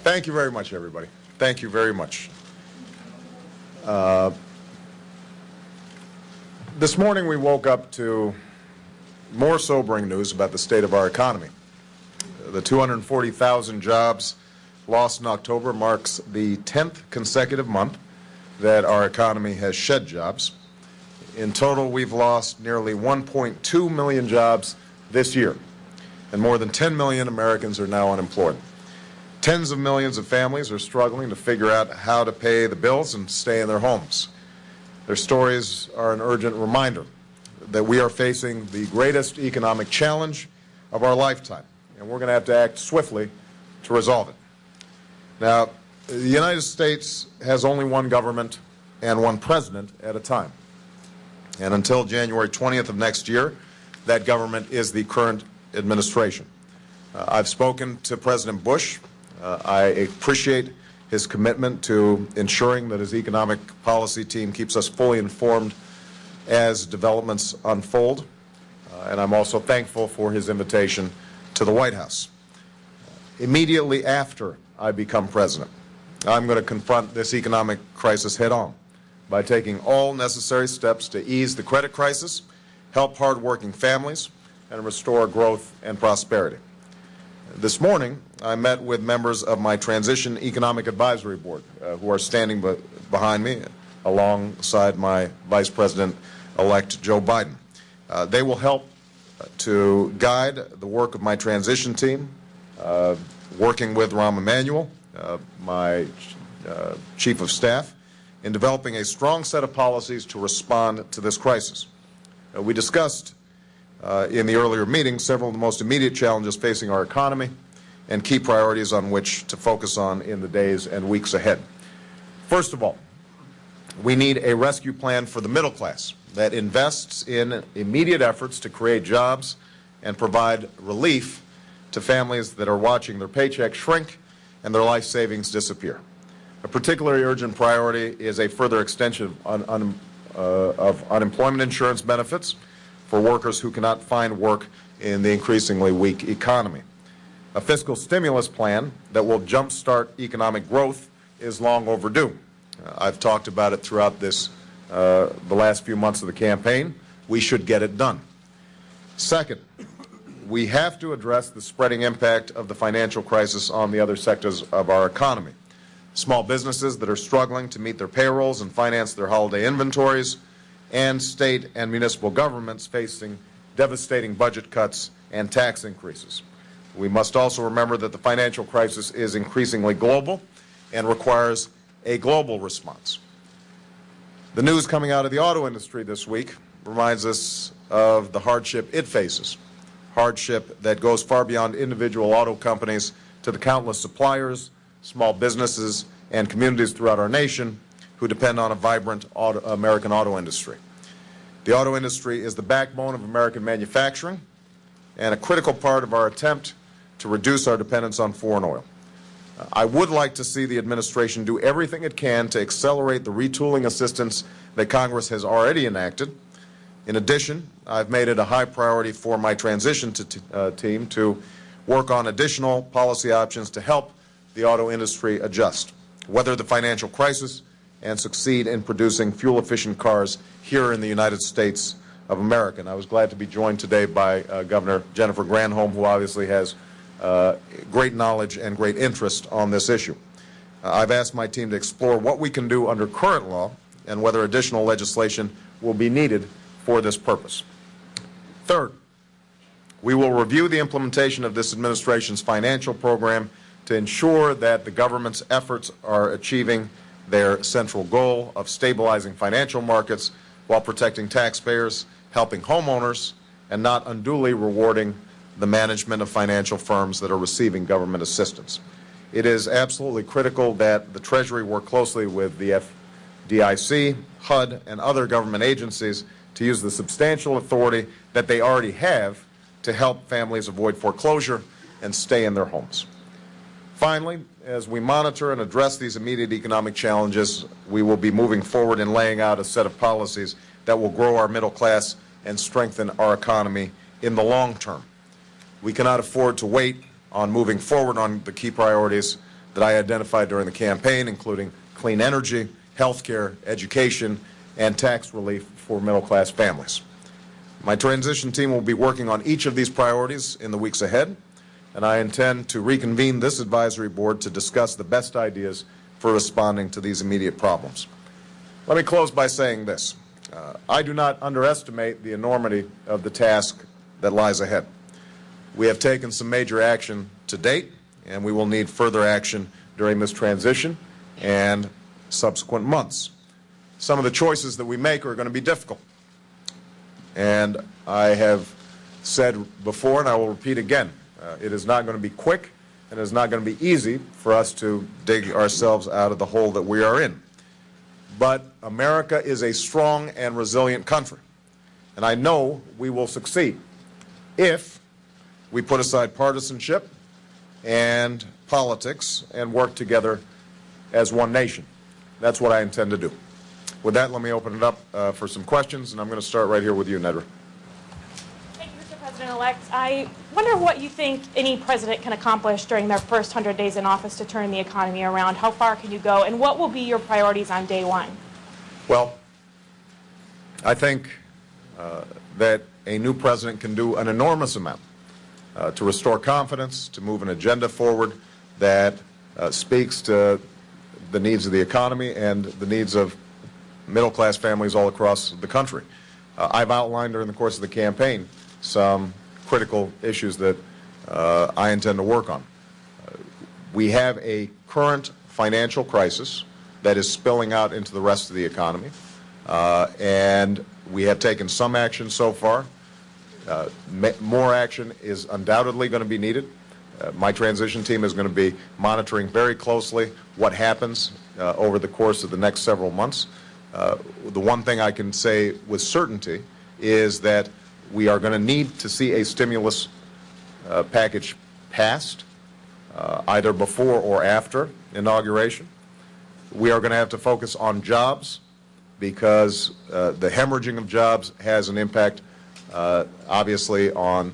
Thank you very much, everybody. Thank you very much. This morning we woke up to more sobering news about the state of our economy. The 240,000 jobs lost in October marks the 10th consecutive month that our economy has shed jobs. In total, we've lost nearly 1.2 million jobs this year, and more than 10 million Americans are now unemployed. Tens of millions of families are struggling to figure out how to pay the bills and stay in their homes. Their stories are an urgent reminder that we are facing the greatest economic challenge of our lifetime, and we're going to have to act swiftly to resolve it. Now, the United States has only one government and one president at a time. And until January 20th of next year, that government is the current administration. I've spoken to President Bush. I appreciate his commitment to ensuring that his economic policy team keeps us fully informed as developments unfold. And I'm also thankful for his invitation to the White House. Immediately after I become president, I'm going to confront this economic crisis head on by taking all necessary steps to ease the credit crisis, help hardworking families, and restore growth and prosperity. This morning, I met with members of my Transition Economic Advisory Board, who are standing behind me alongside my Vice President-elect Joe Biden. They will help to guide the work of my transition team, working with Rahm Emanuel, my Chief of Staff, in developing a strong set of policies to respond to this crisis. We discussed in the earlier meeting several of the most immediate challenges facing our economy and key priorities on which to focus on in the days and weeks ahead. First of all, we need a rescue plan for the middle class that invests in immediate efforts to create jobs and provide relief to families that are watching their paychecks shrink and their life savings disappear. A particularly urgent priority is a further extension of unemployment insurance benefits for workers who cannot find work in the increasingly weak economy. A fiscal stimulus plan that will jumpstart economic growth is long overdue. I've talked about it throughout the last few months of the campaign. We should get it done. Second, we have to address the spreading impact of the financial crisis on the other sectors of our economy. Small businesses that are struggling to meet their payrolls and finance their holiday inventories, and state and municipal governments facing devastating budget cuts and tax increases. We must also remember that the financial crisis is increasingly global and requires a global response. The news coming out of the auto industry this week reminds us of the hardship it faces, hardship that goes far beyond individual auto companies to the countless suppliers, small businesses, and communities throughout our nation who depend on a vibrant American auto industry. The auto industry is the backbone of American manufacturing and a critical part of our attempt to reduce our dependence on foreign oil. I would like to see the administration do everything it can to accelerate the retooling assistance that Congress has already enacted. In addition, I've made it a high priority for my transition team to work on additional policy options to help the auto industry adjust, weather the financial crisis, and succeed in producing fuel-efficient cars here in the United States of America. And I was glad to be joined today by Governor Jennifer Granholm, who obviously has great knowledge and great interest on this issue. I've asked my team to explore what we can do under current law and whether additional legislation will be needed for this purpose. Third, we will review the implementation of this administration's financial program to ensure that the government's efforts are achieving their central goal of stabilizing financial markets while protecting taxpayers, helping homeowners, and not unduly rewarding the management of financial firms that are receiving government assistance. It is absolutely critical that the Treasury work closely with the FDIC, HUD, and other government agencies to use the substantial authority that they already have to help families avoid foreclosure and stay in their homes. Finally, as we monitor and address these immediate economic challenges, we will be moving forward in laying out a set of policies that will grow our middle class and strengthen our economy in the long term. We cannot afford to wait on moving forward on the key priorities that I identified during the campaign, including clean energy, health care, education, and tax relief for middle-class families. My transition team will be working on each of these priorities in the weeks ahead, and I intend to reconvene this advisory board to discuss the best ideas for responding to these immediate problems. Let me close by saying this. I do not underestimate the enormity of the task that lies ahead. We have taken some major action to date, and we will need further action during this transition and subsequent months. Some of the choices that we make are going to be difficult. And I have said before, and I will repeat again, it is not going to be quick, and it is not going to be easy for us to dig ourselves out of the hole that we are in. But America is a strong and resilient country, and I know we will succeed if we put aside partisanship and politics and work together as one nation. That's what I intend to do. With that, let me open it up for some questions, and I'm going to start right here with you, Nedra. Thank you, Mr. President-elect. I wonder what you think any president can accomplish during their first 100 days in office to turn the economy around. How far can you go, and what will be your priorities on day one? Well, I think that a new president can do an enormous amount to restore confidence, to move an agenda forward that speaks to the needs of the economy and the needs of middle-class families all across the country. I've outlined during the course of the campaign some critical issues that I intend to work on. We have a current financial crisis that is spilling out into the rest of the economy, and we have taken some action so far. More action is undoubtedly going to be needed. My transition team is going to be monitoring very closely what happens over the course of the next several months. The one thing I can say with certainty is that we are going to need to see a stimulus package passed, either before or after inauguration. We are going to have to focus on jobs because the hemorrhaging of jobs has an impact, obviously, on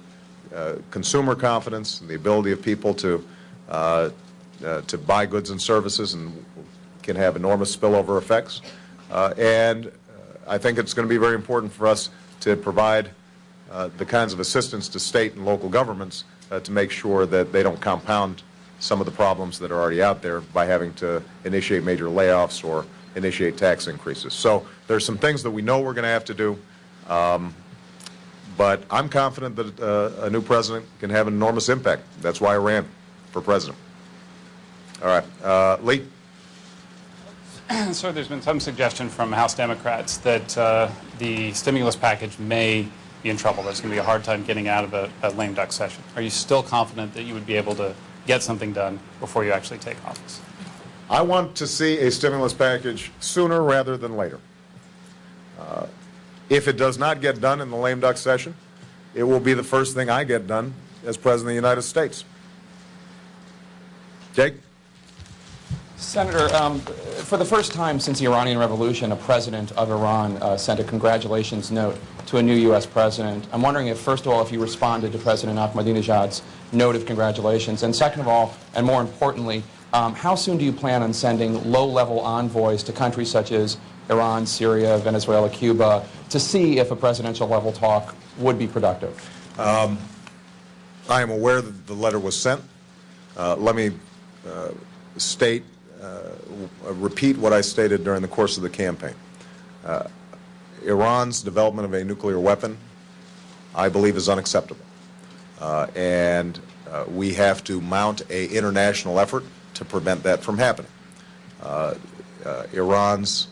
consumer confidence and the ability of people to buy goods and services, and can have enormous spillover effects. And I think it's going to be very important for us to provide the kinds of assistance to state and local governments to make sure that they don't compound some of the problems that are already out there by having to initiate major layoffs or initiate tax increases. So there's some things that we know we're going to have to do, but I'm confident that a new president can have an enormous impact. That's why I ran for president. All right, Lee? Sir, there's been some suggestion from House Democrats that the stimulus package may be in trouble. There's going to be a hard time getting out of a lame duck session. Are you still confident that you would be able to get something done before you actually take office? I want to see a stimulus package sooner rather than later. If it does not get done in the lame duck session, it will be the first thing I get done as President of the United States. Jake? Senator, for the first time since the Iranian Revolution, a president of Iran sent a congratulations note to a new U.S. president. I'm wondering if, first of all, if you responded to President Ahmadinejad's note of congratulations, and second of all, and more importantly, how soon do you plan on sending low-level envoys to countries such as Iran, Syria, Venezuela, Cuba, to see if a presidential-level talk would be productive? I am aware that the letter was sent. Let me repeat what I stated during the course of the campaign. Iran's development of a nuclear weapon, I believe, is unacceptable. And we have to mount an international effort to prevent that from happening. Iran's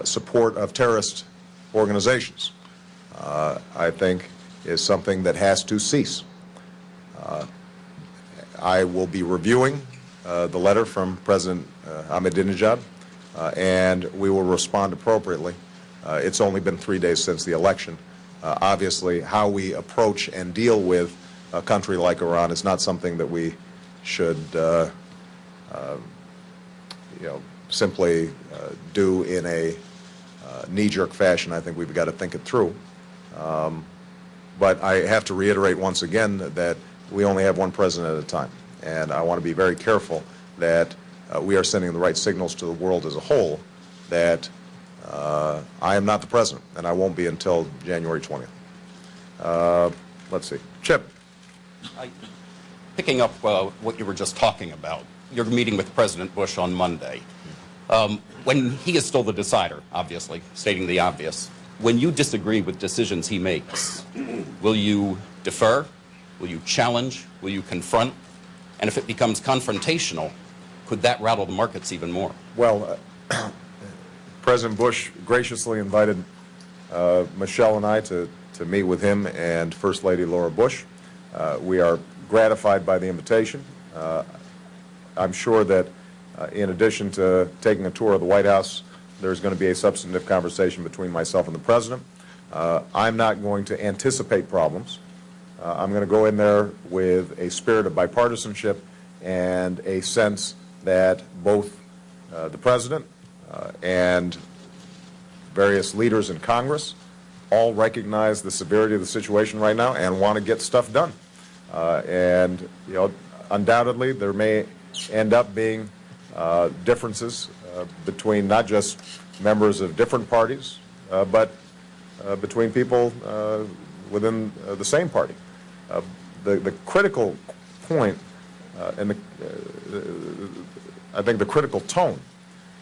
support of terrorist organizations, I think, is something that has to cease. I will be reviewing the letter from President Ahmadinejad, and we will respond appropriately. It's only been 3 days since the election. Obviously, how we approach and deal with a country like Iran is not something that we should simply do in a knee-jerk fashion. I think we've got to think it through. But I have to reiterate once again that we only have one president at a time, and I want to be very careful that we are sending the right signals to the world as a whole that I am not the president, and I won't be until January 20th. Let's see. Chip. Picking up what you were just talking about, you're meeting with President Bush on Monday. When he is still the decider, obviously, stating the obvious, when you disagree with decisions he makes, will you defer? Will you challenge? Will you confront? And if it becomes confrontational, could that rattle the markets even more? Well, President Bush graciously invited Michelle and I to meet with him and First Lady Laura Bush. We are gratified by the invitation. I'm sure that in addition to taking a tour of the White House, there's going to be a substantive conversation between myself and the President. I'm not going to anticipate problems. I'm going to go in there with a spirit of bipartisanship and a sense that both the President and various leaders in Congress all recognize the severity of the situation right now and want to get stuff done. And, you know, undoubtedly there may end up being differences between not just members of different parties, but between people within the same party. The critical point and I think the critical tone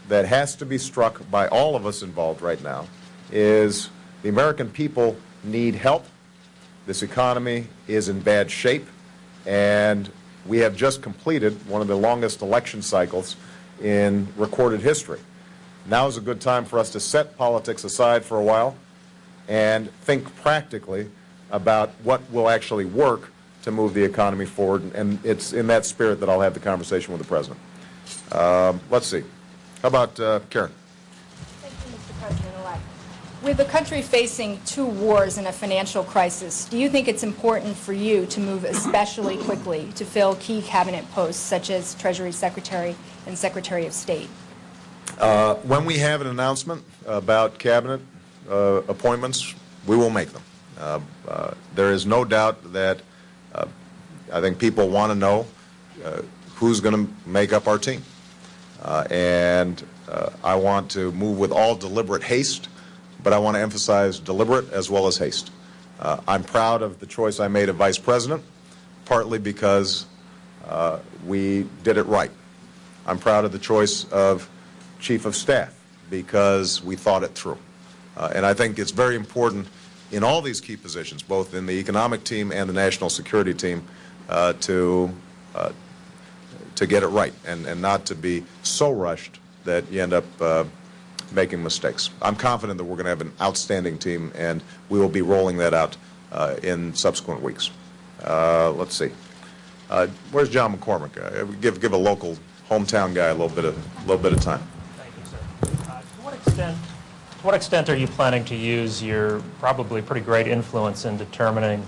that has to be struck by all of us involved right now is the American people need help. This economy is in bad shape, and we have just completed one of the longest election cycles in recorded history. Now is a good time for us to set politics aside for a while and think practically about what will actually work to move the economy forward, and it's in that spirit that I'll have the conversation with the President. Let's see. How about Karen? Thank you, Mr. President-elect. With the country facing 2 wars and a financial crisis, do you think it's important for you to move especially quickly to fill key cabinet posts such as Treasury Secretary and Secretary of State? When we have an announcement about cabinet appointments, we will make them. There is no doubt that I think people want to know who's going to make up our team. And I want to move with all deliberate haste, but I want to emphasize deliberate as well as haste. I'm proud of the choice I made of Vice President, partly because we did it right. I'm proud of the choice of Chief of Staff because we thought it through. And I think it's very important in all these key positions, both in the economic team and the national security team, to get it right and not to be so rushed that you end up making mistakes. I'm confident that we're going to have an outstanding team, and we will be rolling that out in subsequent weeks. Let's see. Where's John McCormick? Give a local hometown guy a little bit of time. Thank you, sir. To what extent are you planning to use your probably pretty great influence in determining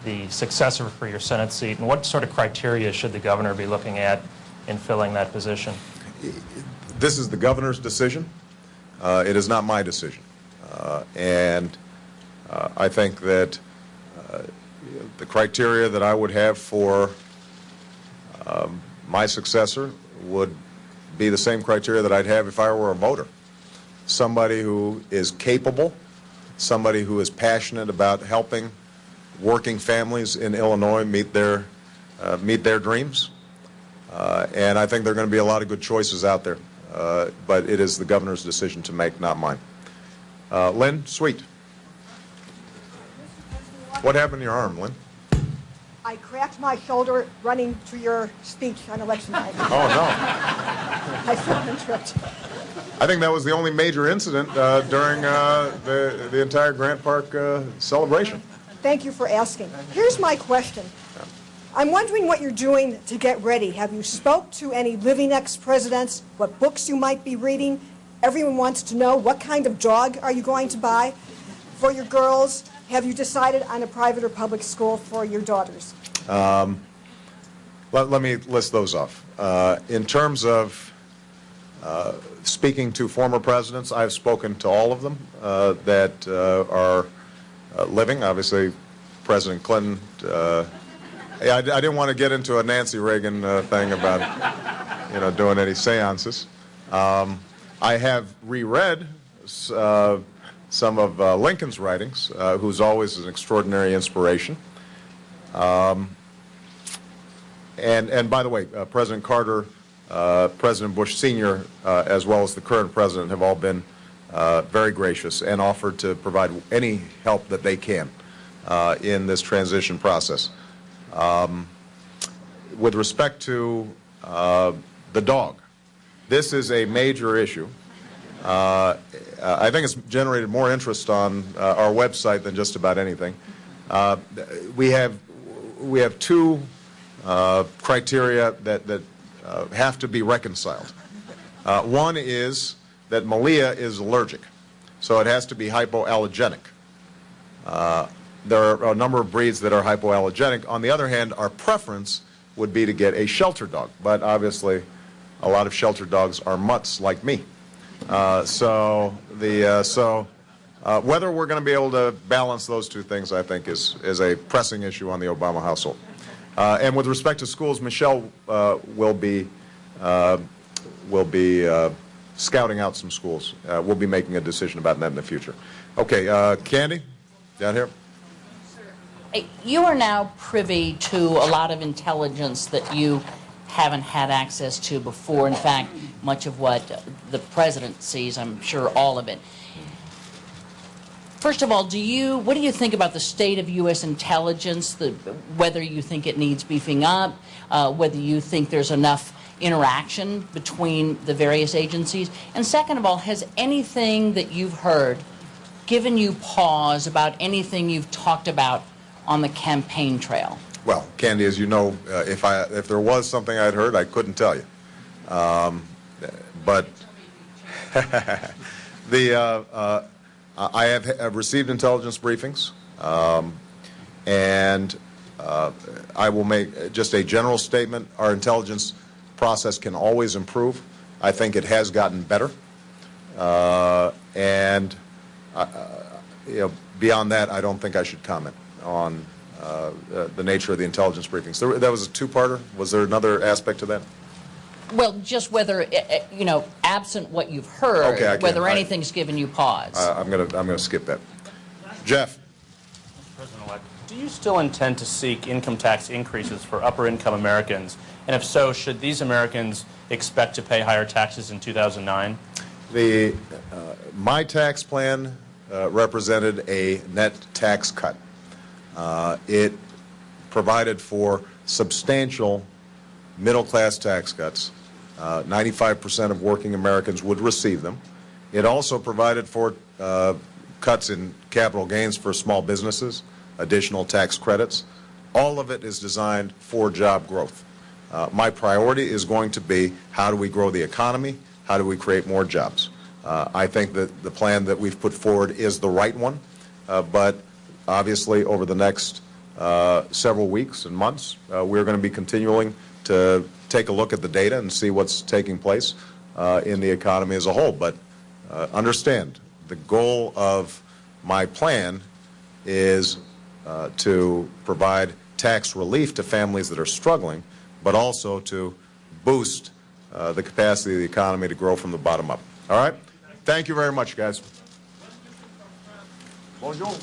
the successor for your Senate seat, and what sort of criteria should the governor be looking at in filling that position? This is the governor's decision. It is not my decision. And I think that the criteria that I would have for my successor would be the same criteria that I'd have if I were a voter. Somebody who is capable, somebody who is passionate about helping working families in Illinois meet their dreams. And I think there are going to be a lot of good choices out there. But it is the governor's decision to make, not mine. Lynn Sweet. What happened to your arm, Lynn? I cracked my shoulder running to your speech on election night. Oh, no. I fell and tripped. I think that was the only major incident during the entire Grant Park celebration. Thank you for asking. Here's my question. I'm wondering what you're doing to get ready. Have you spoke to any living ex-presidents, what books you might be reading? Everyone wants to know what kind of dog are you going to buy for your girls. Have you decided on a private or public school for your daughters? Let me list those off. In terms of speaking to former presidents, I've spoken to all of them that are living. Obviously, President Clinton. I didn't want to get into a Nancy Reagan thing about, doing any seances. I have reread some of Lincoln's writings, who's always an extraordinary inspiration. And by the way, President Carter, President Bush Sr., as well as the current president, have all been very gracious and offered to provide any help that they can in this transition process. With respect to the dog, this is a major issue. I think it's generated more interest on our website than just about anything. We have two criteria that have to be reconciled. One is that Malia is allergic, so it has to be hypoallergenic. There are a number of breeds that are hypoallergenic. On the other hand, our preference would be to get a shelter dog, but obviously a lot of shelter dogs are mutts like me. So whether we're going to be able to balance those two things, I think, is a pressing issue on the Obama household. And with respect to schools, Michelle will be scouting out some schools. We'll be making a decision about that in the future. Okay, Candy, down here. You are now privy to a lot of intelligence that you haven't had access to before. In fact, much of what the president sees, I'm sure all of it. First of all, what do you think about the state of U.S. intelligence, whether you think it needs beefing up, whether you think there's enough interaction between the various agencies? And second of all, has anything that you've heard given you pause about anything you've talked about on the campaign trail? Well, Candy, as you know, if there was something I'd heard, I couldn't tell you. But I have received intelligence briefings, and I will make just a general statement. Our intelligence process can always improve. I think it has gotten better, and beyond that, I don't think I should comment on the nature of the intelligence briefings. That was a two-parter. Was there another aspect to that? Well, just whether, absent what you've heard, okay, whether anything's given you pause. I'm gonna skip that. Jeff. Mr. President-elect, do you still intend to seek income tax increases for upper-income Americans? And if so, should these Americans expect to pay higher taxes in 2009? My tax plan represented a net tax cut. It provided for substantial middle-class tax cuts. 95% of working Americans would receive them. It also provided for cuts in capital gains for small businesses, additional tax credits. All of it is designed for job growth. My priority is going to be, how do we grow the economy? How do we create more jobs? I think that the plan that we've put forward is the right one, but obviously over the next several weeks and months, we're going to be continuing to take a look at the data and see what's taking place in the economy as a whole. But understand, the goal of my plan is to provide tax relief to families that are struggling, but also to boost the capacity of the economy to grow from the bottom up. All right? Thank you very much, guys. Bonjour.